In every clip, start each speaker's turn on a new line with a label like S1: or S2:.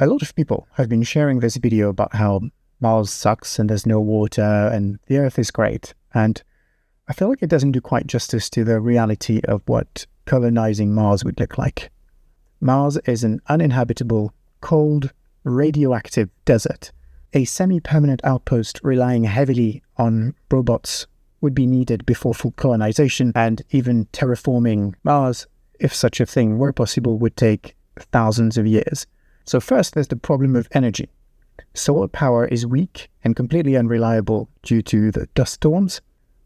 S1: A lot of people have been sharing this video about how Mars sucks and there's no water and the Earth is great. And I feel like it doesn't do quite justice to the reality of what colonizing Mars would look like. Mars is an uninhabitable, cold, radioactive desert. A semi-permanent outpost relying heavily on robots would be needed before full colonization, and even terraforming Mars, if such a thing were possible, would take thousands of years. So first, there's the problem of energy. Solar power is weak and completely unreliable due to the dust storms.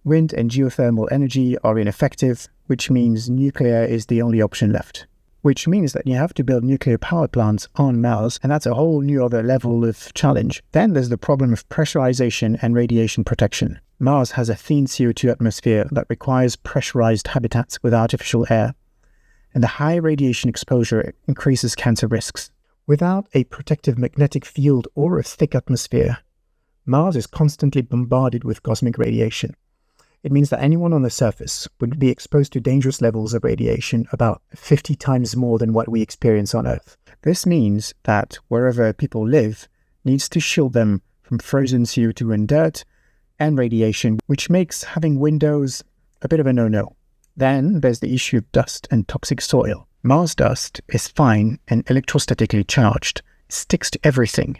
S1: Wind and geothermal energy are ineffective, which means nuclear is the only option left. Which means that you have to build nuclear power plants on Mars, and that's a whole new other level of challenge. Then there's the problem of pressurization and radiation protection. Mars has a thin CO2 atmosphere that requires pressurized habitats with artificial air, and the high radiation exposure increases cancer risks. Without a protective magnetic field or a thick atmosphere, Mars is constantly bombarded with cosmic radiation. It means that anyone on the surface would be exposed to dangerous levels of radiation, about 50 times more than what we experience on Earth. This means that wherever people live needs to shield them from frozen CO2 and dirt and radiation, which makes having windows a bit of a no-no. Then there's the issue of dust and toxic soil. Mars dust is fine and electrostatically charged. It sticks to everything.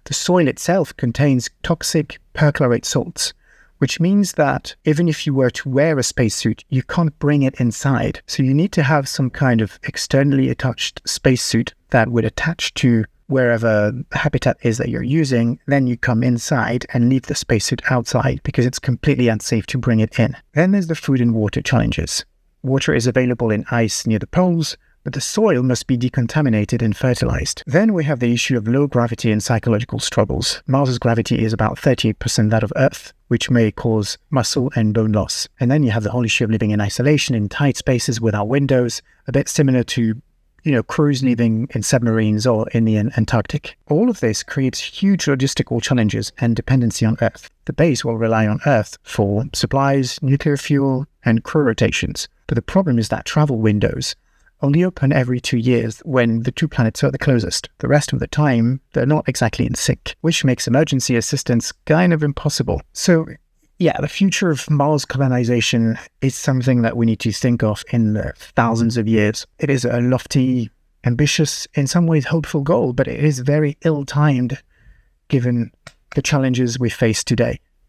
S1: The soil itself contains toxic perchlorate salts, which means that even if you were to wear a spacesuit, you can't bring it inside. So you need to have some kind of externally attached spacesuit that would attach to wherever the habitat is that you're using. Then you come inside and leave the spacesuit outside because it's completely unsafe to bring it in. Then there's the food and water challenges. Water is available in ice near the poles, but the soil must be decontaminated and fertilized. Then we have the issue of low gravity and psychological struggles. Mars's gravity is about 38% that of Earth, which may cause muscle and bone loss. And then you have the whole issue of living in isolation in tight spaces without windows, a bit similar to, crews living in submarines or in the Antarctic. All of this creates huge logistical challenges and dependency on Earth. The base will rely on Earth for supplies, nuclear fuel, and crew rotations. But the problem is that travel windows only open every 2 years when the two planets are the closest. The rest of the time, they're not exactly in sync, which makes emergency assistance kind of impossible. So, the future of Mars colonization is something that we need to think of in the thousands of years. It is a lofty, ambitious, in some ways hopeful goal, but it is very ill-timed given the challenges we face today.